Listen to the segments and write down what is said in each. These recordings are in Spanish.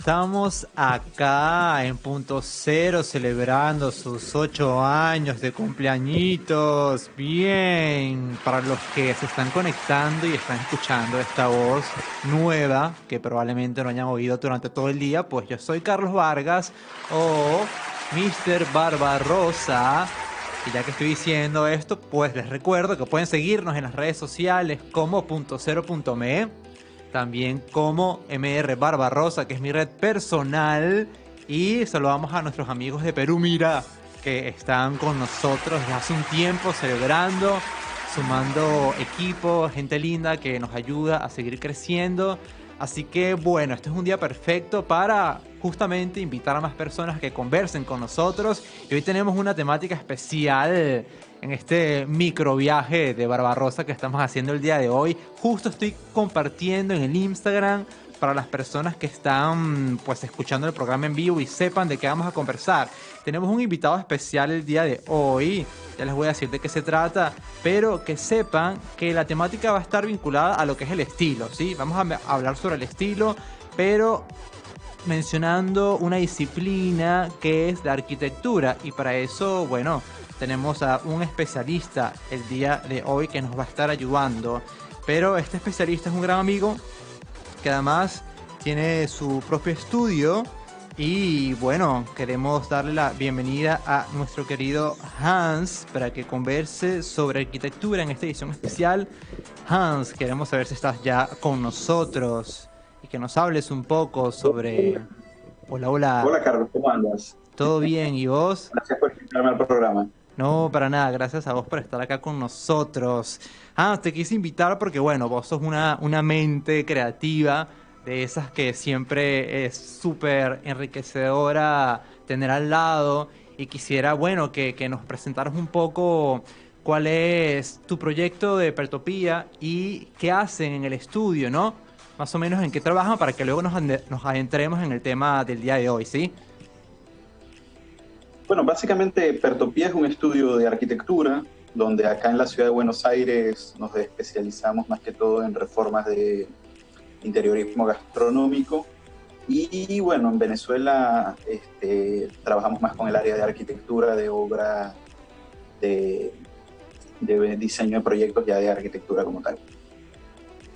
estamos acá en Punto Cero celebrando sus 8 años de cumpleañitos. Bien, para los que se están conectando y están escuchando esta voz nueva, que probablemente no hayan oído durante todo el día, pues yo soy Carlos Vargas o Mr. Barbarosa. Y ya que estoy diciendo esto, pues les recuerdo que pueden seguirnos en las redes sociales como Punto Cero.me, también como MR Barbarosa, que es mi red personal. Y saludamos a nuestros amigos de Perú Mira, que están con nosotros desde hace un tiempo celebrando, sumando equipo, gente linda que nos ayuda a seguir creciendo. Así que bueno, este es un día perfecto para justamente invitar a más personas que conversen con nosotros. Y hoy tenemos una temática especial en este micro viaje de Barbarosa que estamos haciendo el día de hoy. Justo estoy compartiendo en el Instagram para las personas que están pues escuchando el programa en vivo y sepan de qué vamos a conversar. Tenemos un invitado especial el día de hoy, ya les voy a decir de qué se trata, pero que sepan que la temática va a estar vinculada a lo que es el estilo, ¿sí? Vamos a hablar sobre el estilo, pero mencionando una disciplina que es la arquitectura, y para eso, bueno, tenemos a un especialista el día de hoy que nos va a estar ayudando. Pero este especialista es un gran amigo que además tiene su propio estudio. Y bueno, queremos darle la bienvenida a nuestro querido Hans para que converse sobre arquitectura en esta edición especial. Hans, queremos saber si estás ya con nosotros y que nos hables un poco sobre... Hola, hola, Hola Carlos, ¿cómo andas? ¿todo bien? ¿Y vos? Gracias por invitarme al programa. No, para nada, gracias a vos por estar acá con nosotros. Te quise invitar porque, bueno, vos sos una mente creativa, de esas que siempre es súper enriquecedora tener al lado. Y quisiera, bueno, que nos presentaras un poco cuál es tu proyecto de Pertopía y qué hacen en el estudio, ¿no? Más o menos en qué trabajan para que luego nos adentremos en el tema del día de hoy, ¿sí? Bueno, básicamente Pertopía es un estudio de arquitectura, donde acá en la ciudad de Buenos Aires nos especializamos más que todo en reformas de interiorismo gastronómico. Y bueno, en Venezuela trabajamos más con el área de arquitectura, de obra, de, de diseño de proyectos ya de arquitectura como tal.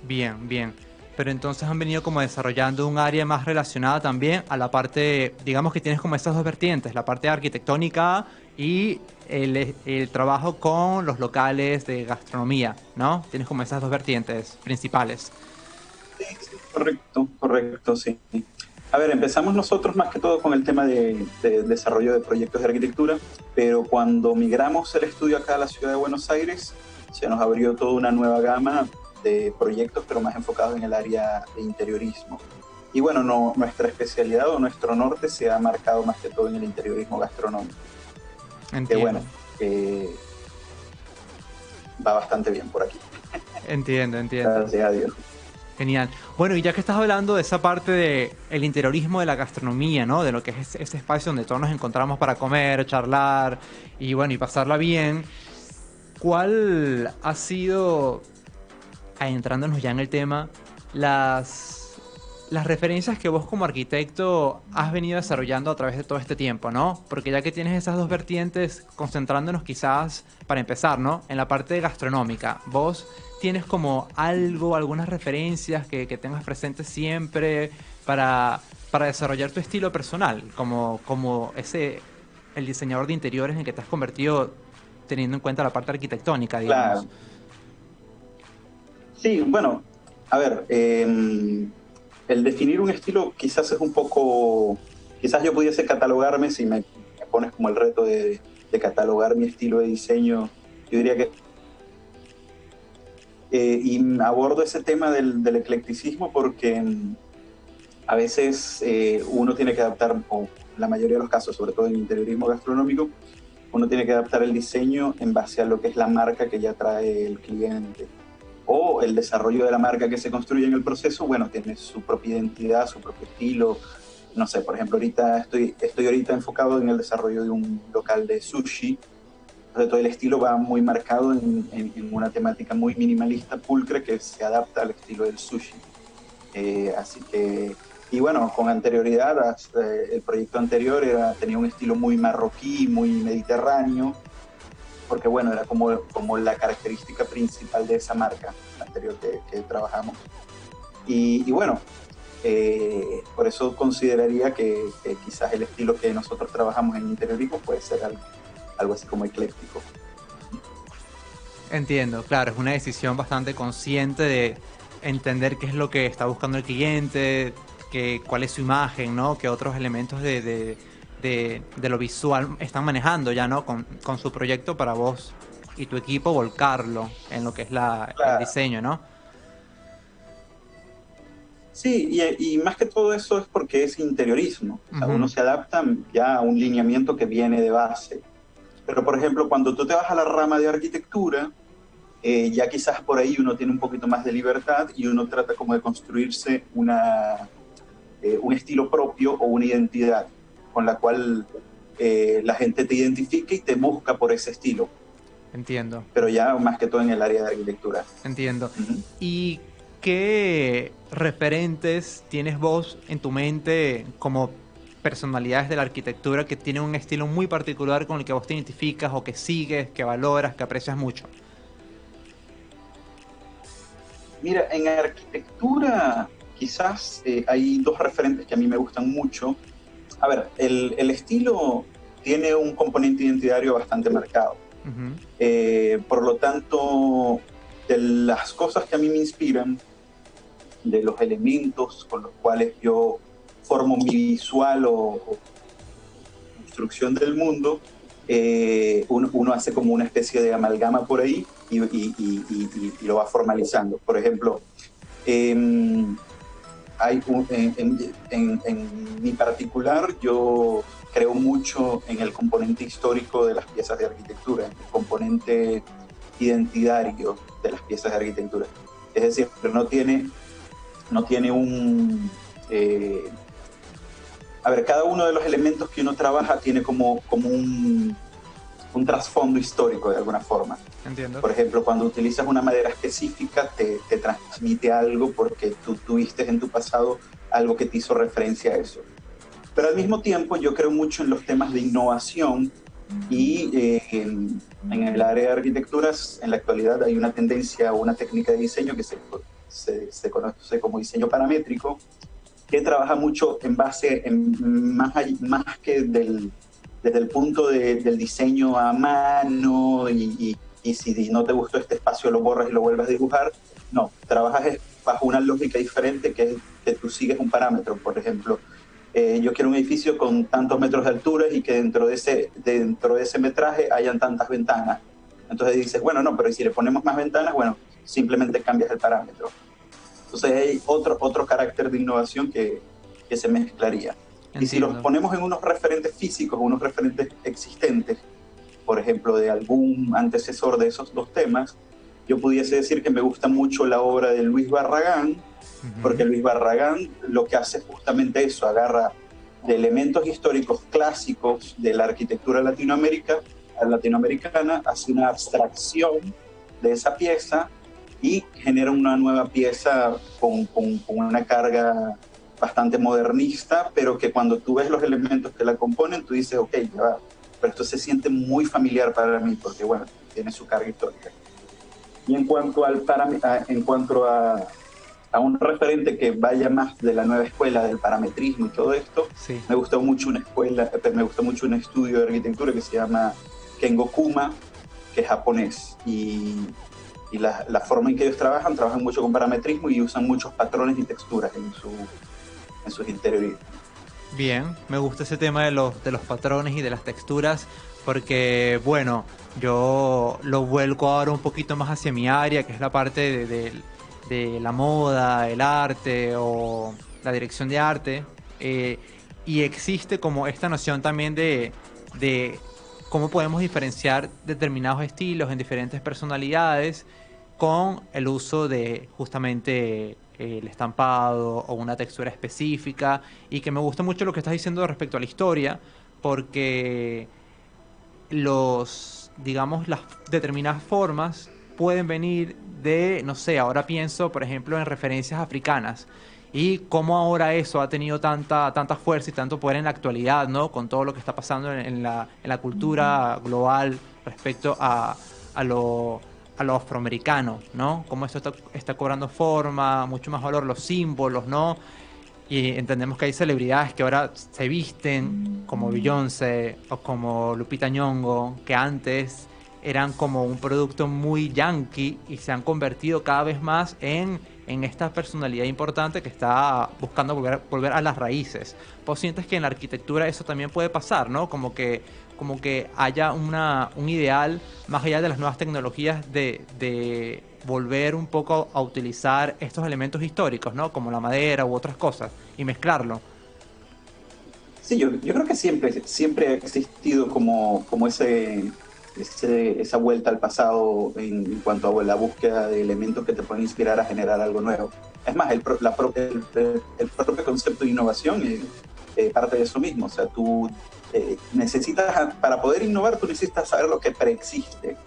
Bien, bien. Pero entonces han venido como desarrollando un área más relacionada también a la parte, digamos que tienes como estas dos vertientes, la parte arquitectónica y el trabajo con los locales de gastronomía, ¿no? Tienes como esas dos vertientes principales. Correcto, correcto, sí. A ver, empezamos nosotros más que todo con el tema de desarrollo de proyectos de arquitectura, pero cuando migramos el estudio acá a la ciudad de Buenos Aires, se nos abrió toda una nueva gama de proyectos, pero más enfocados en el área de interiorismo. Y bueno, nuestra especialidad o nuestro norte se ha marcado más que todo en el interiorismo gastronómico, que Entiendo, bueno, que va bastante bien por aquí, entiendo, entiendo. gracias a Dios. Genial. Bueno, y ya que estás hablando de esa parte de el interiorismo de la gastronomía, ¿no? De lo que es ese espacio donde todos nos encontramos para comer, charlar y bueno, y pasarla bien. ¿Cuál ha sido, adentrándonos ya en el tema, las referencias que vos como arquitecto has venido desarrollando a través de todo este tiempo, ¿no? Porque ya que tienes esas dos vertientes, concentrándonos quizás, para empezar, ¿no? En la parte gastronómica, vos tienes como algo, algunas referencias que tengas presentes siempre para desarrollar tu estilo personal, como el diseñador de interiores en el que te has convertido teniendo en cuenta la parte arquitectónica, digamos. Claro, sí, bueno, a ver, el definir un estilo quizás es un poco, quizás yo pudiese catalogarme, si me pones como el reto de catalogar mi estilo de diseño, yo diría que, y abordo ese tema del eclecticismo porque a veces uno tiene que adaptar, o la mayoría de los casos, sobre todo en interiorismo gastronómico, uno tiene que adaptar el diseño en base a lo que es la marca que ya trae el cliente o el desarrollo de la marca que se construye en el proceso, bueno, tiene su propia identidad, su propio estilo. No sé, por ejemplo, ahorita estoy ahorita enfocado en el desarrollo de un local de sushi. Entonces, todo el estilo va muy marcado en una temática muy minimalista, pulcra, que se adapta al estilo del sushi. Así que Y bueno, con anterioridad, el proyecto anterior tenía un estilo muy marroquí, muy mediterráneo, porque bueno, era como la característica principal de esa marca anterior que trabajamos. Y bueno, por eso consideraría que quizás el estilo que nosotros trabajamos en interiorismo puede ser algo así como ecléctico. Entiendo, claro, es una decisión bastante consciente de entender qué es lo que está buscando el cliente, cuál es su imagen, ¿no? Qué otros elementos de lo visual están manejando ya, ¿no? Con su proyecto para vos y tu equipo volcarlo en lo que es el Claro. diseño, ¿no? Sí, y más que todo eso es porque es interiorismo. O sea, uno Ujú. se adapta ya a un lineamiento que viene de base. Pero, por ejemplo, cuando tú te vas a la rama de arquitectura, ya quizás por ahí uno tiene un poquito más de libertad y uno trata como de construirse un estilo propio o una identidad con la cual la gente te identifique y te busca por ese estilo, Entiendo. pero ya más que todo en el área de arquitectura. Entiendo. Ujú. ¿Y qué referentes tienes vos en tu mente como personalidades de la arquitectura que tienen un estilo muy particular con el que vos te identificas o que sigues, que valoras, que aprecias mucho? Mira, en arquitectura quizás hay dos referentes que a mí me gustan mucho. A ver, el estilo tiene un componente identitario bastante marcado. Ujú. Por lo tanto, de las cosas que a mí me inspiran, de los elementos con los cuales yo formo mi visual o construcción del mundo, uno hace como una especie de amalgama por ahí y lo va formalizando. Por ejemplo, eh, en mi particular, yo creo mucho en el componente histórico de las piezas de arquitectura, en el componente identitario de las piezas de arquitectura. Es decir, no tiene un... a ver, cada uno de los elementos que uno trabaja tiene como un trasfondo histórico de alguna forma. Entiendo. Por ejemplo, cuando utilizas una madera específica, te transmite algo porque tú tuviste en tu pasado algo que te hizo referencia a eso. Pero al mismo tiempo, yo creo mucho en los temas de innovación y en el área de arquitecturas, en la actualidad hay una tendencia o una técnica de diseño que se conoce como diseño paramétrico, que trabaja mucho en base, más que desde el punto del diseño a mano y si no te gustó este espacio lo borras y lo vuelves a dibujar. No, trabajas bajo una lógica diferente que es que tú sigues un parámetro. Por ejemplo, yo quiero un edificio con tantos metros de altura y que dentro de ese metraje hayan tantas ventanas. Entonces dices, bueno, no, pero si le ponemos más ventanas, bueno, simplemente cambias el parámetro. Entonces hay otro carácter de innovación que se mezclaría. Y si los Entiendo. ponemos en unos referentes físicos, unos referentes existentes, por ejemplo, de algún antecesor de esos dos temas, yo pudiese decir que me gusta mucho la obra de Luis Barragán, porque Ujú. Luis Barragán lo que hace es justamente eso, agarra de elementos históricos clásicos de la arquitectura latinoamericana, hace una abstracción de esa pieza y genera una nueva pieza con una carga bastante modernista, pero que cuando tú ves los elementos que la componen, tú dices, ok, ya va, pero esto se siente muy familiar para mí, porque bueno, tiene su carga histórica. Y en cuanto a un referente que vaya más de la nueva escuela del parametrismo y todo esto, Sí. me gustó mucho un estudio de arquitectura que se llama Kengo Kuma, que es japonés. Y la forma en que ellos trabajan mucho con parametrismo y usan muchos patrones y texturas en sus interiores. Bien, me gusta ese tema de los patrones y de las texturas porque, bueno, yo lo vuelco ahora un poquito más hacia mi área, que es la parte de la moda, el arte o la dirección de arte. eh, y existe como esta noción también de cómo podemos diferenciar determinados estilos en diferentes personalidades con el uso de justamente el estampado o una textura específica y que me gusta mucho lo que estás diciendo respecto a la historia porque digamos, las determinadas formas pueden venir de, no sé, ahora pienso, por ejemplo, en referencias africanas y cómo ahora eso ha tenido tanta fuerza y tanto poder en la actualidad, ¿no? Con todo lo que está pasando en la cultura global respecto a lo afroamericano, ¿no? Cómo esto está cobrando forma, mucho más valor los símbolos, ¿no? Y entendemos que hay celebridades que ahora se visten como Beyoncé o como Lupita Nyong'o, que antes eran como un producto muy yankee y se han convertido cada vez más en esta personalidad importante que está buscando volver a las raíces. ¿Vos sientes que en la arquitectura eso también puede pasar, ¿no? Como que haya un ideal más allá de las nuevas tecnologías de volver un poco a utilizar estos elementos históricos, ¿no? Como la madera u otras cosas, y mezclarlo. Sí, yo creo que siempre ha existido como esa vuelta al pasado en cuanto a la búsqueda de elementos que te pueden inspirar a generar algo nuevo. Es más, el propio concepto de innovación parte de eso mismo. O sea, tú necesitas, para poder innovar, tú necesitas saber lo que preexiste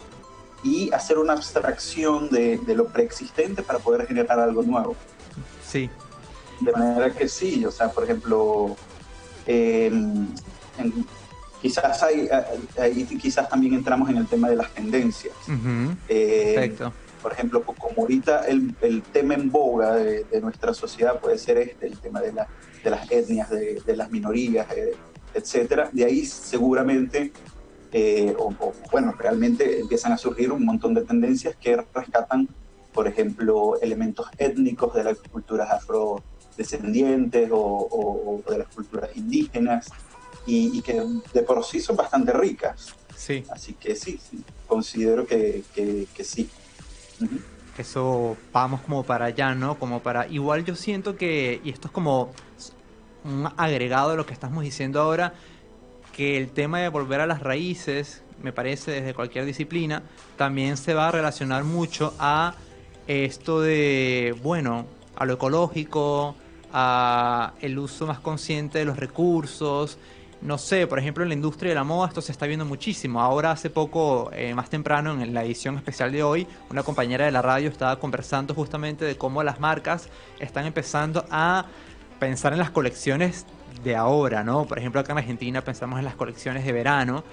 y hacer una abstracción de lo preexistente para poder generar algo nuevo. Sí. De manera que sí, o sea, por ejemplo, en, quizás quizás también entramos en el tema de las tendencias. Ujú. Eh, Perfecto. por ejemplo, como ahorita el tema en boga de nuestra sociedad puede ser el tema de las etnias, de las minorías, etcétera. De ahí seguramente, bueno, realmente empiezan a surgir un montón de tendencias que rescatan, por ejemplo, elementos étnicos de las culturas afrodescendientes o de las culturas indígenas y que de por sí son bastante ricas. Sí. Así que sí, considero que sí. Uh-huh. Eso vamos como para allá, ¿no? Como para... Igual yo siento que, y esto es como un agregado de lo que estamos diciendo ahora, que el tema de volver a las raíces, me parece, desde cualquier disciplina, también se va a relacionar mucho a esto de, bueno, a lo ecológico, a el uso más consciente de los recursos. No sé, por ejemplo, en la industria de la moda esto se está viendo muchísimo. Ahora hace poco, más temprano, en la edición especial de hoy, una compañera de la radio estaba conversando justamente de cómo las marcas están empezando a pensar en las colecciones de ahora, ¿no? Por ejemplo, acá en Argentina pensamos en las colecciones de verano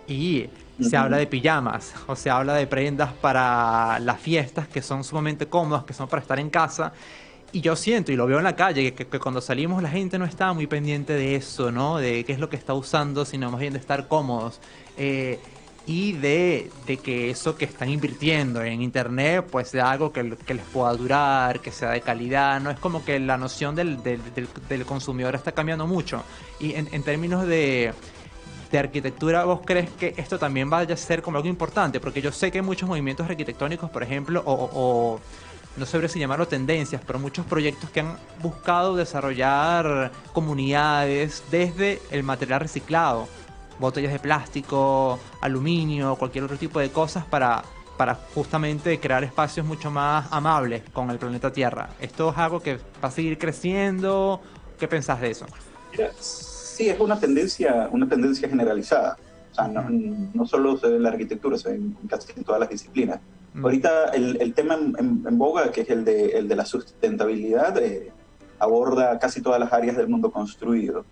y se habla Uh-huh. de pijamas o se habla de prendas para las fiestas que son sumamente cómodas, que son para estar en casa. Y yo siento, y lo veo en la calle, que cuando salimos la gente no está muy pendiente de eso, ¿no? De qué es lo que está usando, sino más bien de estar cómodos. Eh, y de que eso que están invirtiendo en internet, pues sea algo que les pueda durar, que sea de calidad. No es como que la noción del consumidor está cambiando mucho. Y en términos de arquitectura, ¿vos crees que esto también vaya a ser como algo importante? Porque yo sé que hay muchos movimientos arquitectónicos, por ejemplo, o no sé si llamarlo tendencias, pero muchos proyectos que han buscado desarrollar comunidades desde el material reciclado, botellas de plástico, aluminio, cualquier otro tipo de cosas para justamente crear espacios mucho más amables con el planeta Tierra. ¿Esto es algo que va a seguir creciendo? ¿Qué pensás de eso? Mira, sí, es una tendencia generalizada. O sea, no, Ujú. no solo se ve en la arquitectura, se ve en casi en todas las disciplinas. Mm. Ahorita el tema en boga, que es el de la sustentabilidad, aborda casi todas las áreas del mundo construido.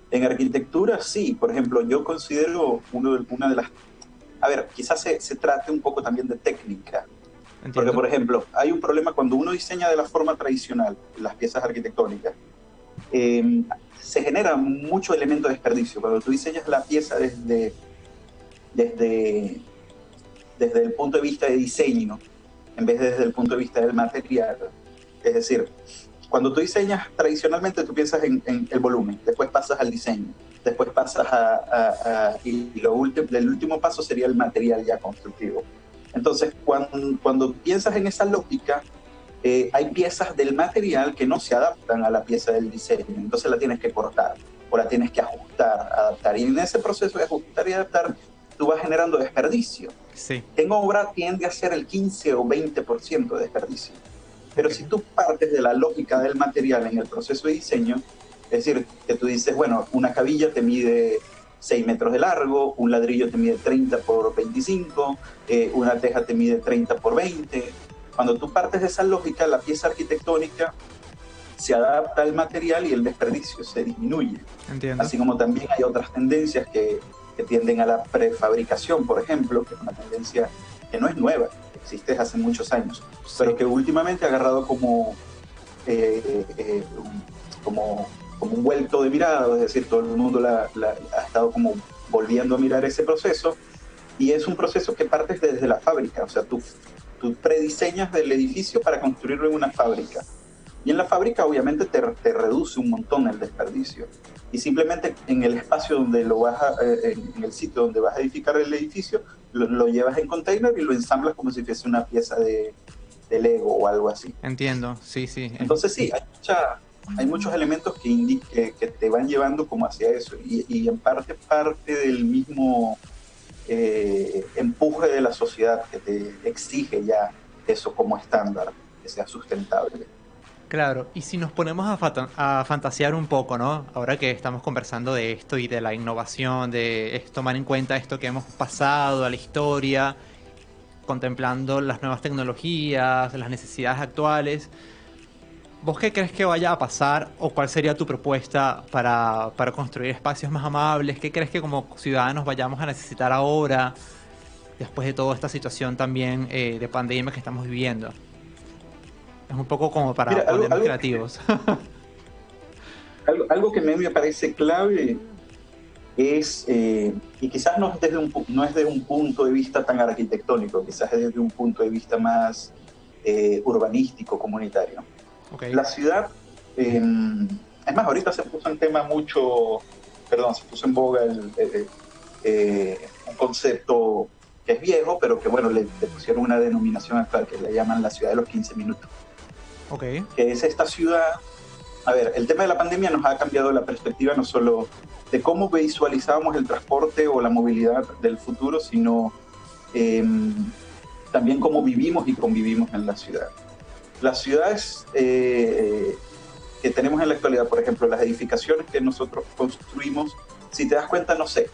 En arquitectura, sí, por ejemplo, yo considero una de las... A ver, quizás se trate un poco también de técnica, porque, Entiendo. por ejemplo, hay un problema cuando uno diseña de la forma tradicional las piezas arquitectónicas. eh, Se genera mucho elemento de desperdicio. Cuando tú diseñas la pieza desde, desde el punto de vista de diseño, en vez de desde el punto de vista del material, es decir, cuando tú diseñas tradicionalmente, tú piensas en el volumen, después pasas al diseño, después pasas y el último paso sería el material ya constructivo. Entonces, cuando piensas en esa lógica, hay piezas del material que no se adaptan a la pieza del diseño, entonces la tienes que cortar o la tienes que ajustar, adaptar. Y en ese proceso de ajustar y adaptar, tú vas generando desperdicio. Sí. En obra tiende a ser el 15 o 20% de desperdicio. Pero Ok. si tú partes de la lógica del material en el proceso de diseño, es decir, que tú dices, bueno, una cabilla te mide 6 metros de largo, un ladrillo te mide 30 por 25, una teja te mide 30 por 20. Cuando tú partes de esa lógica, la pieza arquitectónica se adapta al material y el desperdicio se disminuye. Entiendo. Así como también hay otras tendencias que tienden a la prefabricación, por ejemplo, que es una tendencia que no es nueva, existe desde hace muchos años, Sí. pero que últimamente ha agarrado como, como un vuelto de mirada, es decir, todo el mundo ha estado como volviendo a mirar ese proceso, y es un proceso que parte desde la fábrica, o sea, tú prediseñas el edificio para construirlo en una fábrica. Y en la fábrica obviamente te reduce un montón el desperdicio. Y simplemente en el espacio donde en el sitio donde vas a edificar el edificio, lo llevas en container y lo ensamblas como si fuese una pieza de Lego o algo así. Entiendo, sí, sí. Entonces sí, hay muchos elementos que te van llevando como hacia eso. Y en parte del mismo empuje de la sociedad que te exige ya eso como estándar, que sea sustentable. Claro, y si nos ponemos a fantasear un poco, ¿no? Ahora que estamos conversando de esto y de la innovación, de tomar en cuenta esto que hemos pasado a la historia, contemplando las nuevas tecnologías, las necesidades actuales, ¿vos qué crees que vaya a pasar o cuál sería tu propuesta para construir espacios más amables? ¿Qué crees que como ciudadanos vayamos a necesitar ahora, después de toda esta situación también de pandemia que estamos viviendo? Es un poco como para Mira, ponernos creativos. algo que a mí me parece clave es, y quizás no es desde un punto de vista tan arquitectónico, quizás es desde un punto de vista más urbanístico, comunitario. Ok. La ciudad, es más, ahorita se puso en tema mucho, perdón, se puso en boga un concepto que es viejo, pero que bueno, le pusieron una denominación actual que le llaman la ciudad de los 15 minutos. Ok. Que es esta ciudad. A ver, el tema de la pandemia nos ha cambiado la perspectiva no solo de cómo visualizábamos el transporte o la movilidad del futuro, sino eh, también cómo vivimos y convivimos en la ciudad. Las ciudades que tenemos en la actualidad, por ejemplo, las edificaciones que nosotros construimos, si te das cuenta, no sé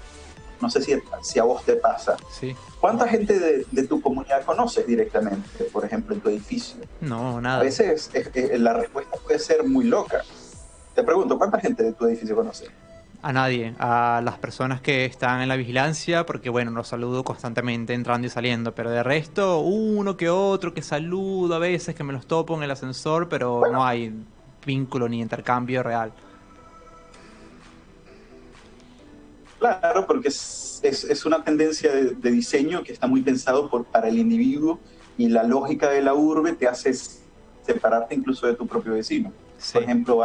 si a vos te pasa. Sí. ¿Cuánta gente de tu comunidad conoces directamente, por ejemplo, en tu edificio? No, A nada. veces la respuesta puede ser muy loca. Te pregunto, ¿cuánta gente de tu edificio conoces? A nadie. A las personas que están en la vigilancia, porque bueno, los saludo constantemente entrando y saliendo. Pero de resto, uno que otro que saludo a veces, que me los topo en el ascensor, pero Bueno, no hay vínculo ni intercambio real. claro, porque es una tendencia de diseño que está muy pensado para el individuo, y la lógica de la urbe te hace separarte incluso de tu propio vecino. Por Sí. ejemplo,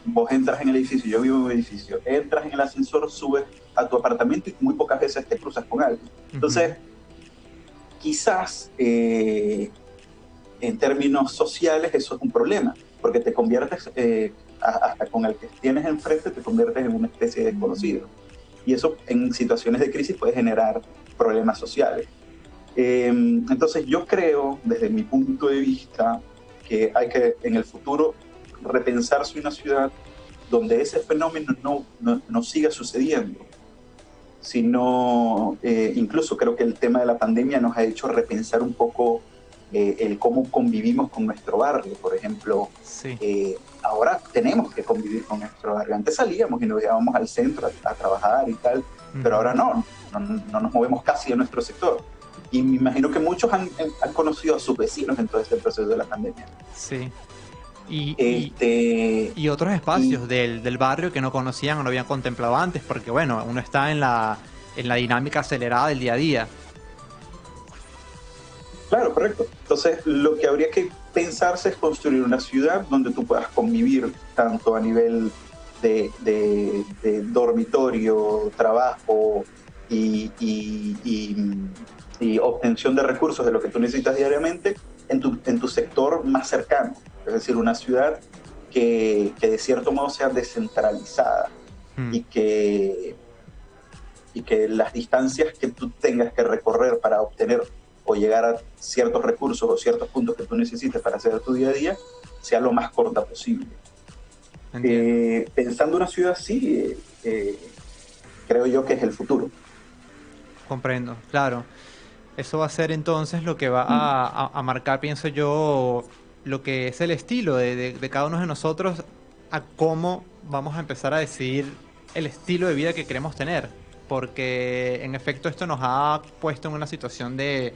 vos entras en el edificio, yo vivo en un edificio, entras en el ascensor, subes a tu apartamento y muy pocas veces te cruzas con alguien. Ujú. Entonces, quizás en términos sociales eso es un problema, porque te conviertes, hasta con el que tienes enfrente, te conviertes en una especie de desconocido. Y eso en situaciones de crisis puede generar problemas sociales. Entonces yo creo, desde mi punto de vista, que hay que en el futuro repensarse una ciudad donde ese fenómeno no siga sucediendo, sino incluso creo que el tema de la pandemia nos ha hecho repensar un poco el cómo convivimos con nuestro barrio. Por ejemplo, Sí. ahora tenemos que convivir con nuestro barrio. Antes salíamos y nos íbamos al centro a trabajar y tal, pero Ujú. ahora no nos movemos casi en nuestro sector. Y me imagino que muchos han conocido a sus vecinos en todo este proceso de la pandemia. Sí. Y, y, Este, y otros y espacios del barrio que no conocían o no habían contemplado antes, porque bueno, uno está en la dinámica acelerada del día a día. Claro, correcto. Entonces, lo que habría que pensarse es construir una ciudad donde tú puedas convivir tanto a nivel de dormitorio, trabajo y obtención de recursos de lo que tú necesitas diariamente en tu sector más cercano. Es decir, una ciudad que de cierto modo sea descentralizada Mm. y que las distancias que tú tengas que recorrer para obtener o llegar a ciertos recursos o ciertos puntos que tú necesites para hacer tu día a día sea lo más corta posible. Entiendo. Pensando una ciudad así, creo yo que es el futuro. Comprendo, claro. Eso va a ser entonces lo que va Mm. a marcar, pienso yo, lo que es el estilo de cada uno de nosotros a cómo vamos a empezar a decidir el estilo de vida que queremos tener. Porque en efecto esto nos ha puesto en una situación de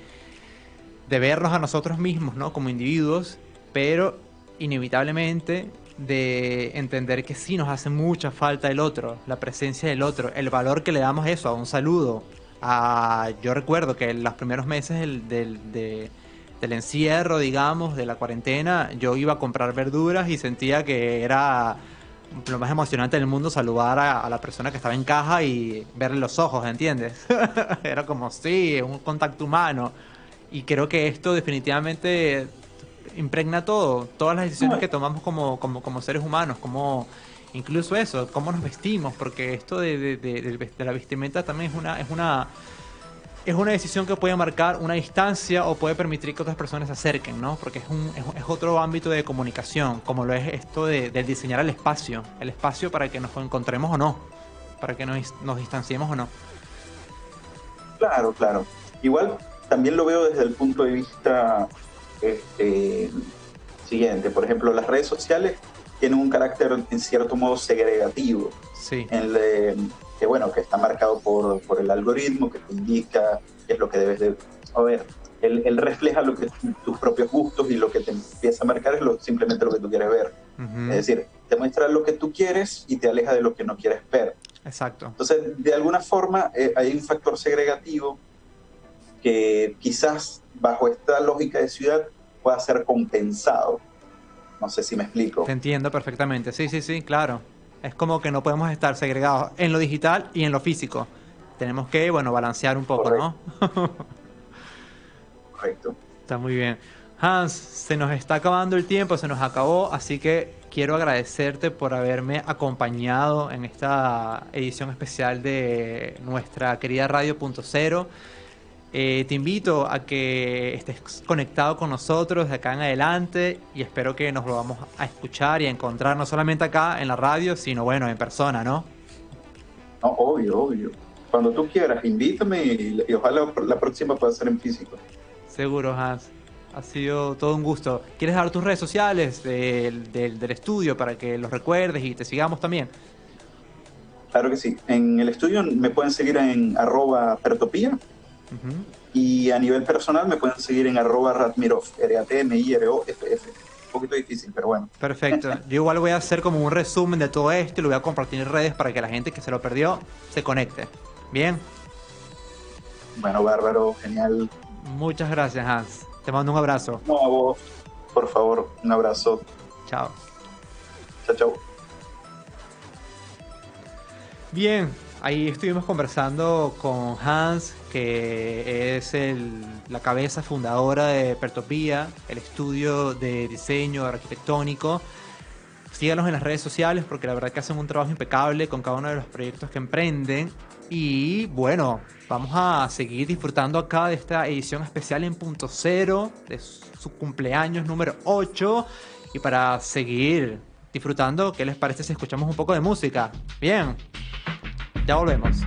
vernos a nosotros mismos, ¿no? Como individuos, pero inevitablemente de entender que sí nos hace mucha falta el otro, la presencia del otro, el valor que le damos eso, a un saludo. Yo recuerdo que en los primeros meses del encierro, digamos, de la cuarentena, yo iba a comprar verduras y sentía que era lo más emocionante del mundo saludar a la persona que estaba en caja y verle los ojos, ¿entiendes? Era como, sí, un contacto humano. Y creo que esto definitivamente impregna todo, todas las decisiones que tomamos como seres humanos, como incluso eso, cómo nos vestimos, porque esto de la vestimenta también es una decisión que puede marcar una distancia o puede permitir que otras personas se acerquen, ¿no? Porque es otro ámbito de comunicación, como lo es esto de diseñar el espacio para que nos encontremos o no, para que nos distanciemos o no. Claro, claro. Igual también lo veo desde el punto de vista siguiente. Por ejemplo, las redes sociales tienen un carácter en cierto modo segregativo. Sí. Que bueno, que está marcado por el algoritmo que te indica qué es lo que debes de... A ver, él refleja lo que tus propios gustos y lo que te empieza a marcar es simplemente lo que tú quieres ver. Uh-huh. Es decir, te muestra lo que tú quieres y te aleja de lo que no quieres ver. Exacto. Entonces, de alguna forma, hay un factor segregativo que quizás bajo esta lógica de ciudad pueda ser compensado. No sé si me explico. Te entiendo perfectamente. Sí, claro. Es como que no podemos estar segregados en lo digital y en lo físico. Tenemos que, bueno, balancear un poco, Correcto. ¿no? Correcto. Está muy bien. Hans, se nos está acabando el tiempo, se nos acabó, así que quiero agradecerte por haberme acompañado en esta edición especial de nuestra querida Radio Punto Cero. Te invito a que estés conectado con nosotros de acá en adelante y espero que nos volvamos a escuchar y a encontrar no solamente acá en la radio, sino bueno, en persona, ¿no? No, obvio. Cuando tú quieras, invítame y ojalá la próxima pueda ser en físico. Seguro, Hans. Ha sido todo un gusto. ¿Quieres dar tus redes sociales del estudio para que los recuerdes y te sigamos también? Claro que sí. En el estudio me pueden seguir en @pertopía. Uh-huh. Y a nivel personal me pueden seguir en @Ratmirov, RATMIROFF. Un poquito difícil, pero bueno. Perfecto. Yo igual voy a hacer como un resumen de todo esto y lo voy a compartir en redes para que la gente que se lo perdió se conecte. ¿Bien? Bueno, bárbaro, genial. Muchas gracias, Hans. Te mando un abrazo. No, a vos, por favor, un abrazo. Chao. Chao. Bien, ahí estuvimos conversando con Hans, que es la cabeza fundadora de Pertopía, el estudio de diseño arquitectónico. Síganos en las redes sociales porque la verdad que hacen un trabajo impecable con cada uno de los proyectos que emprenden. Y bueno, vamos a seguir disfrutando acá de esta edición especial en Punto Cero, de su cumpleaños número 8. Y para seguir disfrutando, ¿qué les parece si escuchamos un poco de música? Bien, ya volvemos.